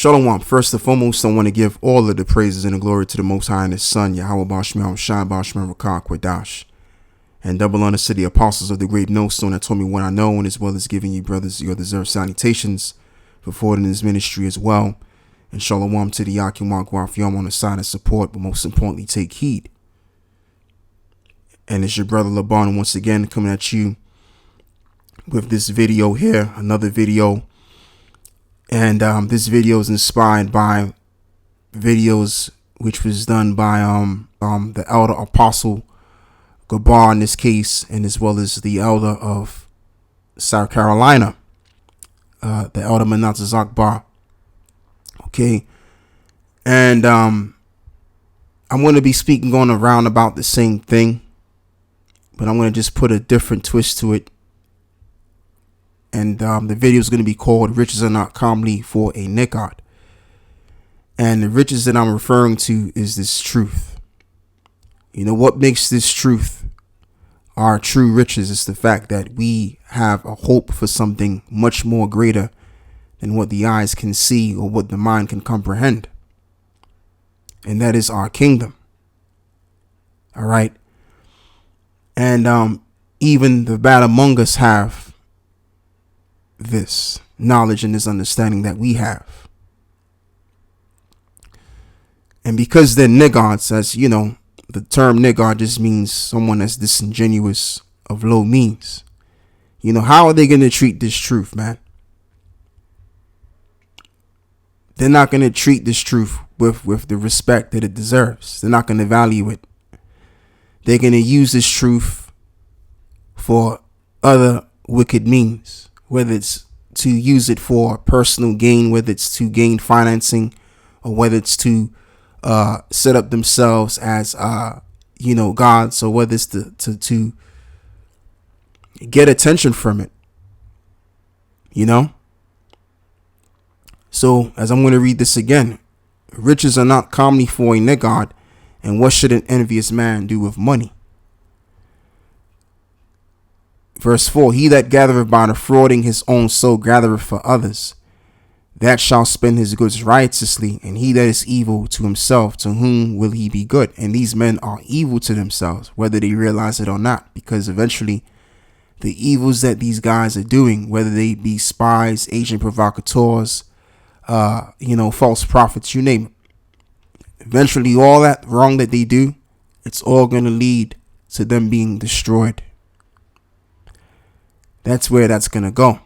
Shalom. First and foremost, I want to give all of the praises and the glory to the Most High and His Son, Yahweh Bashmel Shai Bashmel Rakah Kwadash, and double honor to the apostles of the great millstone that told me what I know, and as well as giving you brothers your deserved salutations for forwarding this ministry as well. And shalom to the Yakim Guafiam on the side of support, but most importantly, take heed. And it's your brother Laban once again coming at you with this video here, another video. And this video is inspired by videos which was done by the elder apostle Gabar in this case, and as well as the elder of South Carolina, the elder Manasseh Akbar. Okay, and I'm going to be speaking on around about the same thing, but I'm going to just put a different twist to it. And the video is going to be called "Riches Are Not Commonly for a Niggard." And the riches that I'm referring to is this truth. You know, what makes this truth our true riches is the fact that we have a hope for something much more greater than what the eyes can see or what the mind can comprehend. And that is our kingdom. All right. And even the bad among us have this knowledge and this understanding that we have. And because they're niggards, as you know, the term niggard just means someone that's disingenuous, of low means. You know, how are they going to treat this truth, man? They're not going to treat this truth with the respect that it deserves. They're not going to value it. They're going to use this truth for other wicked means, whether it's to use it for personal gain, whether it's to gain financing, or whether it's to set up themselves as, gods, or whether it's to get attention from it, you know? So as I'm going to read this again, riches are not commonly for a niggard, and what should an envious man do with money? Verse 4, he that gathereth by defrauding his own soul gathereth for others. That shall spend his goods righteously, and he that is evil to himself, to whom will he be good? And these men are evil to themselves, whether they realize it or not, because eventually the evils that these guys are doing, whether they be spies, agent provocateurs, false prophets, you name it, eventually all that wrong that they do, it's all going to lead to them being destroyed. That's where that's going to go.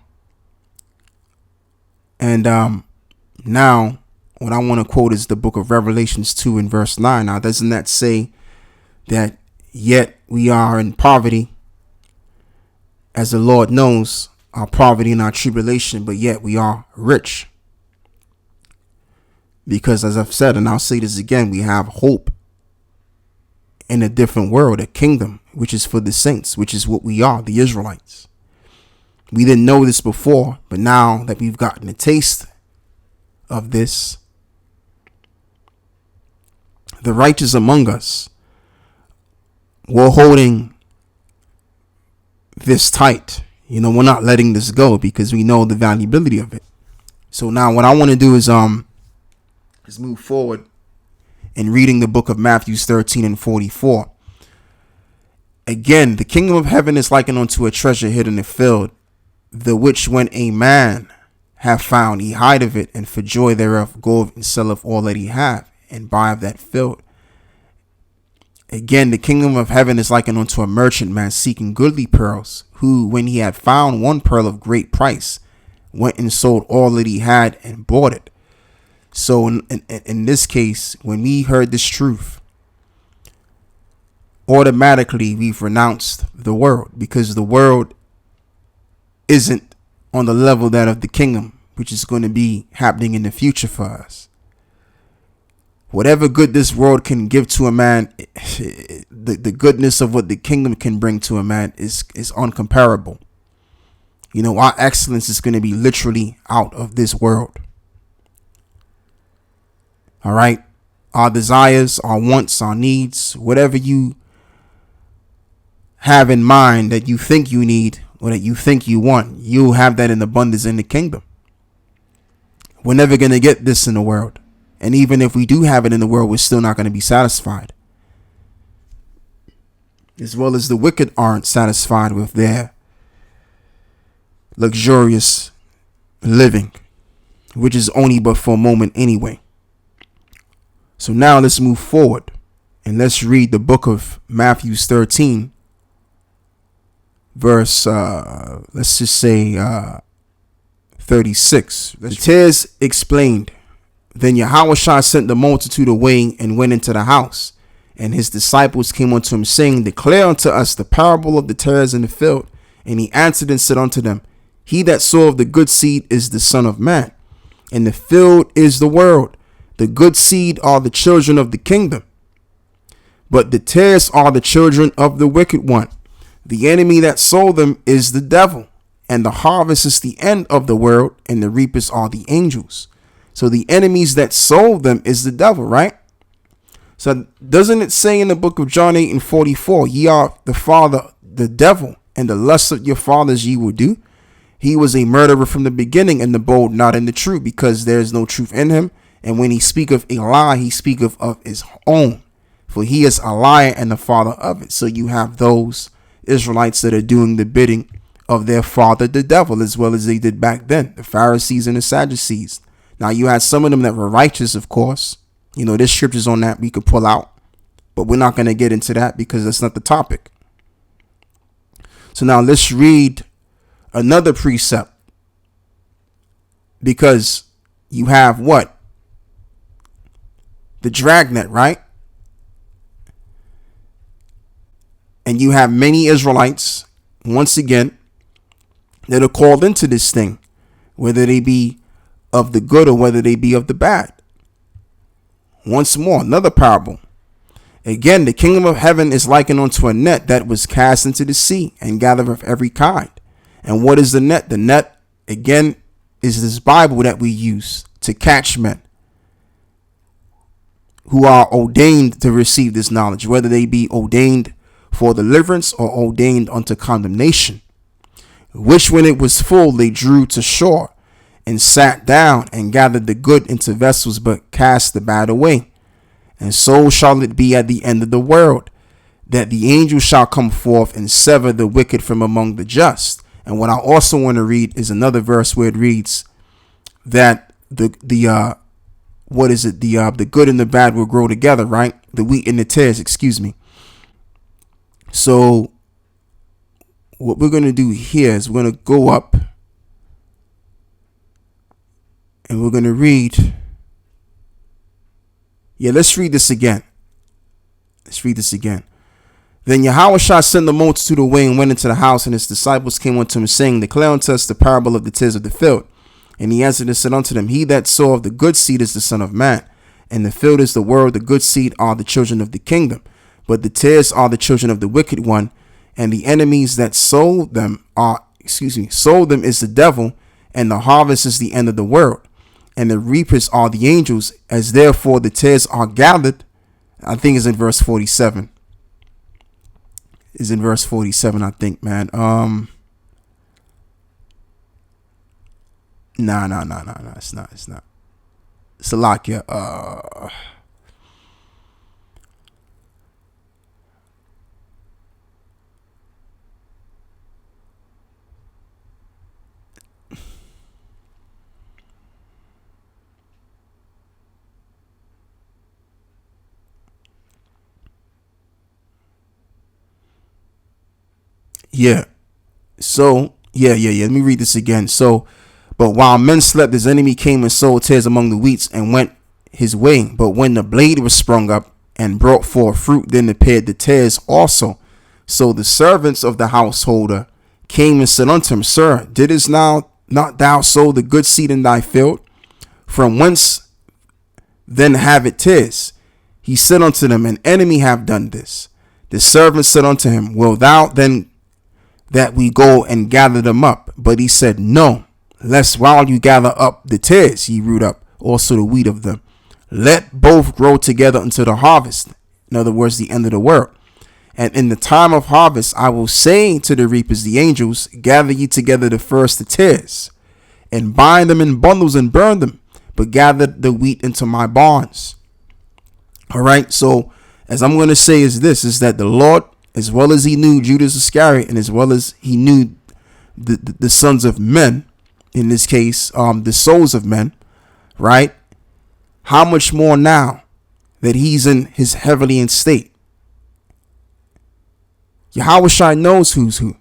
And now what I want to quote is the book of Revelations 2 and verse 9. Now, doesn't that say that yet we are in poverty, as the Lord knows our poverty and our tribulation, but yet we are rich? Because as I've said, and I'll say this again, we have hope in a different world, a kingdom, which is for the saints, which is what we are, the Israelites. We didn't know this before, but now that we've gotten a taste of this, the righteous among us, we're holding this tight. You know, we're not letting this go because we know the valuability of it. So now what I want to do is move forward in reading the book of Matthew 13 and 44. Again, the kingdom of heaven is likened unto a treasure hid in a field, the which when a man have found, he hideth it, and for joy thereof goeth and selleth all that he hath, and buyeth that field. Again, the kingdom of heaven is likened unto a merchant man seeking goodly pearls, who, when he had found one pearl of great price, went and sold all that he had and bought it. So in this case, when we heard this truth, automatically we've renounced the world, because the world isn't on the level that of the kingdom, which is going to be happening in the future for us. Whatever good this world can give to a man, the goodness of what the kingdom can bring to a man is uncomparable. You know, our excellence is going to be literally out of this world. All right. Our desires, our wants, our needs, whatever you have in mind that you think you need or that you think you want, you'll have that in abundance in the kingdom. We're never going to get this in the world. And even if we do have it in the world, we're still not going to be satisfied. As well as the wicked aren't satisfied with their luxurious living, which is only but for a moment anyway. So now let's move forward and let's read the book of Matthew 13, verse, let's just say 36. The tears explained. Then Yahushua sent the multitude away and went into the house. And his disciples came unto him, saying, Declare unto us the parable of the tares in the field. And he answered and said unto them, He that soweth the good seed is the Son of Man, and the field is the world. The good seed are the children of the kingdom, but the tares are the children of the wicked one. The enemy that sowed them is the devil, and the harvest is the end of the world, and the reapers are the angels. So the enemies that sold them is the devil, right? So doesn't it say in the book of John 8 and 44, ye are the father, the devil, and the lust of your fathers ye will do? He was a murderer from the beginning, and the bold not in the truth, because there is no truth in him. And when he speaketh a lie, he speaketh of his own, for he is a liar and the father of it. So you have those Israelites that are doing the bidding of their father, the devil, as well as they did back then, the Pharisees and the Sadducees. Now you had some of them that were righteous, of course. You know, there's scriptures on that we could pull out, but we're not going to get into that because that's not the topic. So now let's read another precept, because you have what? The dragnet, right? And you have many Israelites, once again, that are called into this thing, whether they be of the good or whether they be of the bad. Once more, another parable. Again, the kingdom of heaven is likened unto a net that was cast into the sea and gathered of every kind. And what is the net? The net, again, is this Bible that we use to catch men who are ordained to receive this knowledge, whether they be ordained for deliverance or ordained unto condemnation, which when it was full, they drew to shore and sat down and gathered the good into vessels, but cast the bad away. And so shall it be at the end of the world, that the angels shall come forth and sever the wicked from among the just. And what I also want to read is another verse where it reads that the good and the bad will grow together, right? The wheat and the tares, excuse me. So what we're going to do here is we're going to go up and we're going to read. Yeah, let's read this again. Then Yahushua sent the multitude away and went into the house, and his disciples came unto him, saying, Declare unto us the parable of the tares of the field. And he answered and said unto them, He that soweth the good seed is the Son of Man, and the field is the world. The good seed are the children of the kingdom, but the tares are the children of the wicked one. And the enemies that sold them is the devil, and the harvest is the end of the world, and the reapers are the angels. As therefore the tares are gathered, I think it's in verse 47. Is in verse 47, I think, man. No. It's not. Salakia. Yeah. So, yeah. Let me read this again. So, but while men slept, his enemy came and sowed tares among the wheats and went his way. But when the blade was sprung up and brought forth fruit, then appeared the tares also. So the servants of the householder came and said unto him, Sir, didst not thou sow the good seed in thy field? From whence then have it tares? He said unto them, An enemy have done this. The servant said unto him, Will thou then that we go and gather them up? But he said, No, lest while you gather up the tares, ye root up also the wheat of them. Let both grow together until the harvest. In other words, the end of the world. And in the time of harvest, I will say to the reapers, the angels, gather ye together the first the tares, and bind them in bundles and burn them, but gathered the wheat into my barns. All right. So as I'm going to say is this, is that the Lord, as well as he knew Judas Iscariot, and as well as he knew the sons of men, in this case, the souls of men, right? How much more now that he's in his heavenly state? Yahweh Shai knows who's who.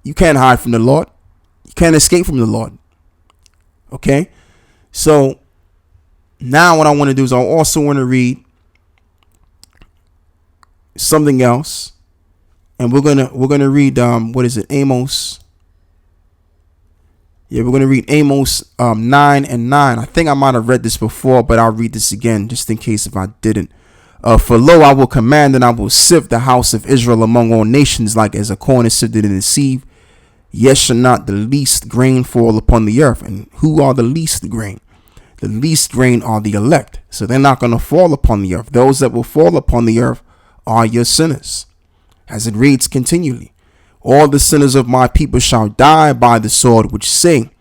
You can't hide from the Lord. You can't escape from the Lord. Okay. So now what I want to do is I also want to read something else. And we're gonna read what is it? Amos. Yeah, we're gonna read Amos 9 and 9. I think I might have read this before, but I'll read this again just in case if I didn't. For lo, I will command and I will sift the house of Israel among all nations, like as a corn is sifted in a sieve. Yet shall not the least grain fall upon the earth. And who are the least grain? The least grain are the elect. So they're not going to fall upon the earth. Those that will fall upon the earth are your sinners. As it reads continually, all the sinners of my people shall die by the sword, which say,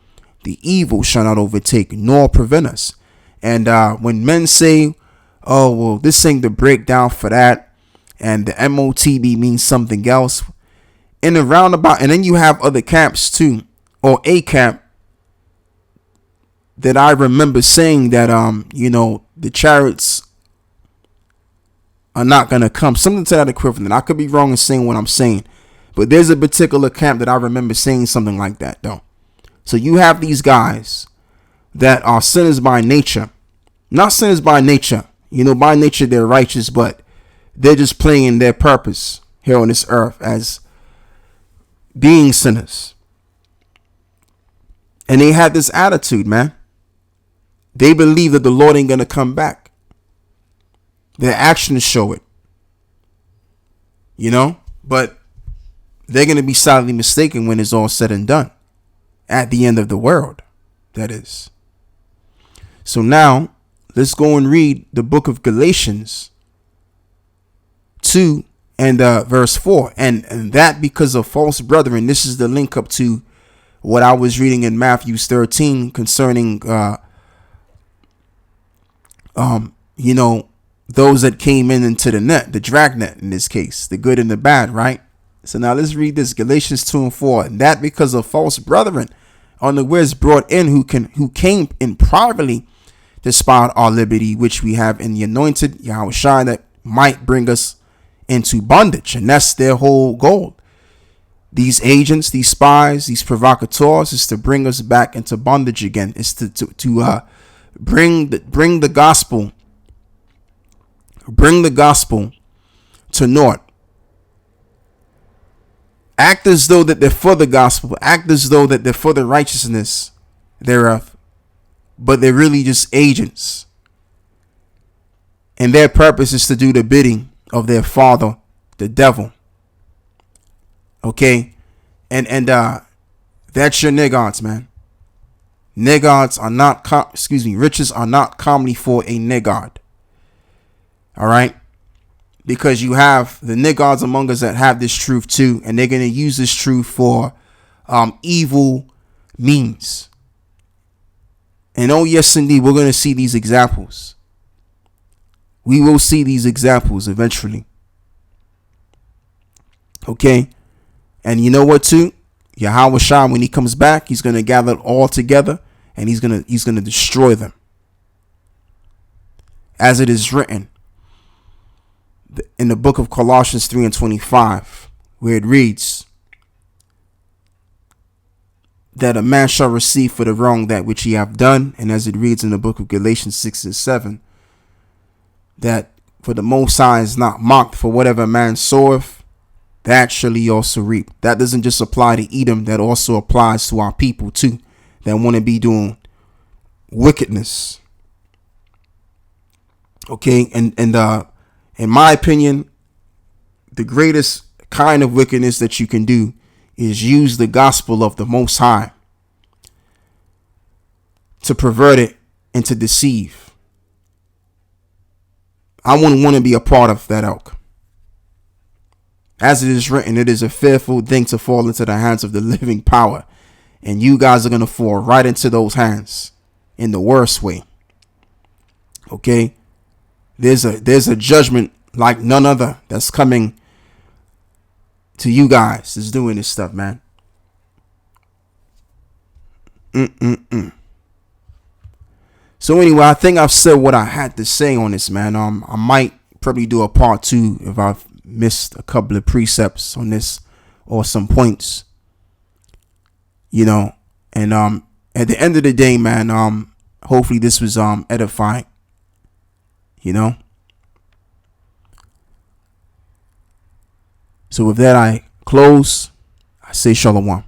the evil shall not overtake nor prevent us. And when men say, oh, well, this ain't the breakdown for that, and the MOTB means something else, in a roundabout, and then you have other camps too, or a camp that I remember saying that the chariots are not gonna come, something to that equivalent. I could be wrong in saying what I'm saying, but there's a particular camp that I remember saying something like that though. So you have these guys that are sinners by nature, not sinners by nature. By nature they're righteous, but they're just playing their purpose here on this earth as being sinners. And they had this attitude, man. They believe that the Lord ain't going to come back. Their actions show it. But they're going to be sadly mistaken when it's all said and done. At the end of the world, that is. So now, let's go and read the book of Galatians 2 and verse 4. And that because of false brethren, this is the link up to what I was reading in Matthew 13 concerning, those that came into the net, the dragnet in this case, the good and the bad, right? So now let's read this, Galatians 2 and 4. And that because of false brethren, unawares brought in who came in privately, despite our liberty, which we have in the anointed Yahweh Shai, that might bring us into bondage. And that's their whole goal. These agents, these spies, these provocateurs is to bring us back into bondage again. It's to bring the gospel to naught. Act as though that they're for the gospel. Act as though that they're for the righteousness thereof. But they're really just agents. And their purpose is to do the bidding of their father, the devil. Okay? And that's your niggards, man. Niggards are not, riches are not commonly for a niggard. All right? Because you have the niggards among us that have this truth too, and they're going to use this truth for evil means. And oh yes, indeed, we're going to see these examples. We will see these examples eventually. Okay? And you know what too? Yahweh Shai, when he comes back, he's going to gather it all together and he's going to destroy them. As it is written in the book of Colossians 3 and 25, where it reads that a man shall receive for the wrong that which he have done. And as it reads in the book of Galatians 6 and 7, that for the Most High is not mocked, for whatever man soweth, that shall he also reap. That doesn't just apply to Edom, that also applies to our people too, that want to be doing wickedness. Okay, and in my opinion, the greatest kind of wickedness that you can do is use the gospel of the Most High to pervert it and to deceive. I wouldn't want to be a part of that ilk. As it is written, it is a fearful thing to fall into the hands of the living power. And you guys are going to fall right into those hands. in the worst way. Okay, there's a judgment like none other that's coming to you guys that's doing this stuff, man. So anyway, I think I've said what I had to say on this, man. I might probably do a part 2 if I've missed a couple of precepts on this or some points, you know. And at the end of the day, man, hopefully this was edifying, you know. So with that, I close. I say shalom.